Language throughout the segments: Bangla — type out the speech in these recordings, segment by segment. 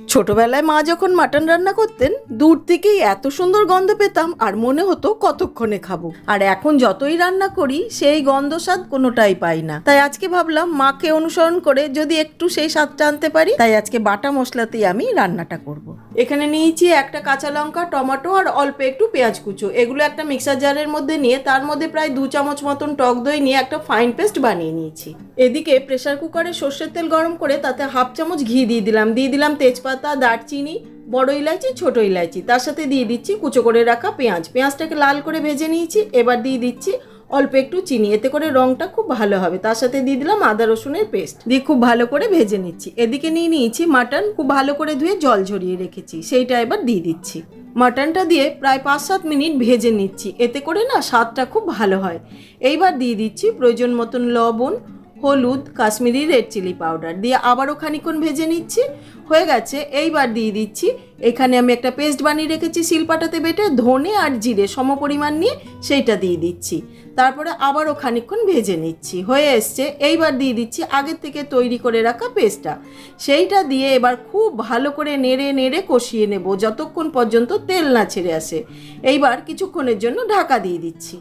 ছোটবেলায় মা যখন মাটন রান্না করতেন দূর থেকেই এত সুন্দর গন্ধ পেতাম আর মনে হতো কতক্ষণে খাবো। আর এখন যতই রান্না করি সেই গন্ধ স্বাদ কোনোটাই পাই না। তাই আজকে ভাবলাম মাকে অনুসরণ করে যদি একটু সেই স্বাদটা আনতে পারি, তাই আজকে বাটা মশলাতেই আমি রান্নাটা করব। এখানে নিয়েছি একটা কাঁচা লঙ্কা, টমেটো আর অল্প একটু পেঁয়াজ কুচো। এগুলো একটা মিক্সার জারের মধ্যে নিয়ে তার মধ্যে প্রায় 2 চামচ মতন টক দই নিয়ে একটা ফাইন পেস্ট বানিয়ে নিয়েছি। এদিকে প্রেসার কুকারে সর্ষের তেল গরম করে তাতে 1/2 চামচ ঘি দিয়ে দিলাম তেজপাতা, দারচিনি, বড় ইলাইচি, ছোট ইলাইচি। তার সাথে দিয়ে দিচ্ছি কুচো করে রাখা পেঁয়াজটাকে লাল করে ভেজে নিয়েছি। এবার দিয়ে দিচ্ছি অল্প একটু চিনি, এতে করে রংটা খুব ভালো হবে। তার সাথে দিয়ে দিলাম আদা রসুনের পেস্ট, দিয়ে খুব ভালো করে ভেজে নিচ্ছি। এদিকে নিয়ে নিয়েছি মাটন, খুব ভালো করে ধুয়ে জল ঝরিয়ে রেখেছি, সেইটা এবার দিয়ে দিচ্ছি। মাটনটা দিয়ে প্রায় 5-7 মিনিট ভেজে নিচ্ছি, এতে করে না স্বাদটা খুব ভালো হয়। এইবার দিয়ে দিচ্ছি প্রয়োজন মতন লবণ, হলুদ, কাশ্মীরি রেড চিলি পাউডার দিয়ে আবারও খানিকক্ষণ ভেজে নিচ্ছি। হয়ে গেছে। এইবার দিয়ে দিচ্ছি, এখানে আমি একটা পেস্ট বানিয়ে রেখেছি শিলপাটাতে বেটে, ধনে আর জিরে সমপরিমাণ নিয়ে সেইটা দিয়ে দিচ্ছি। তারপরে আবারও খানিকক্ষণ ভেজে নিচ্ছি। হয়ে এসছে। এইবার দিয়ে দিচ্ছি আগের থেকে তৈরি করে রাখা পেস্টটা, সেইটা দিয়ে এবার খুব ভালো করে নেড়ে নেড়ে কষিয়ে নেব যতক্ষণ পর্যন্ত তেল না ছেড়ে আসে। এইবার কিছুক্ষণের জন্য ঢাকা দিয়ে দিচ্ছি।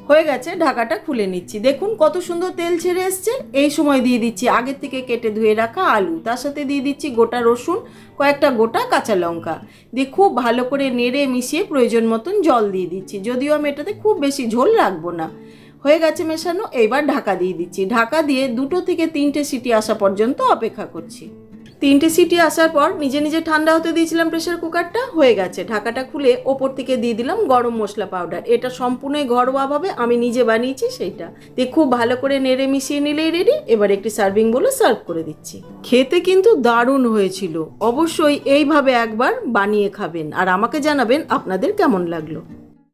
হয়ে গেছে, ঢাকাটা খুলে নিচ্ছি। দেখুন কত সুন্দর তেল ছেড়ে এসছে। এই সময় দিয়ে দিচ্ছি আগের থেকে কেটে ধুয়ে রাখা আলু, তার সাথে দিয়ে দিচ্ছি গোটা রসুন, কয়েকটা গোটা কাঁচা লঙ্কা দিয়ে খুব ভালো করে নেড়ে মিশিয়ে প্রয়োজন মতন জল দিয়ে দিচ্ছি, যদিও আমি এটাতে খুব বেশি ঝোল রাখবো না। হয়ে গেছে মেশানো। এইবার ঢাকা দিয়ে দিচ্ছি। ঢাকা দিয়ে 2 থেকে 3টে সিটি আসা পর্যন্ত অপেক্ষা করছি। 3টে সিটি আসার পর নিজে নিজে ঠান্ডা হতে দিয়েছিলাম প্রেসার কুকারটা। হয়ে গেছে। ঢাকাটা খুলে ওপর থেকে দিয়ে দিলাম গরম মশলা পাউডার। এটা সম্পূর্ণই ঘরোয়াভাবে আমি নিজে বানিয়েছি, সেইটা দিয়ে খুব ভালো করে নেড়ে মিশিয়ে নিলেই রেডি। এবার একটি সার্ভিং বলে সার্ভ করে দিচ্ছি। খেতে কিন্তু দারুণ হয়েছিল। অবশ্যই এইভাবে একবার বানিয়ে খাবেন আর আমাকে জানাবেন আপনাদের কেমন লাগলো।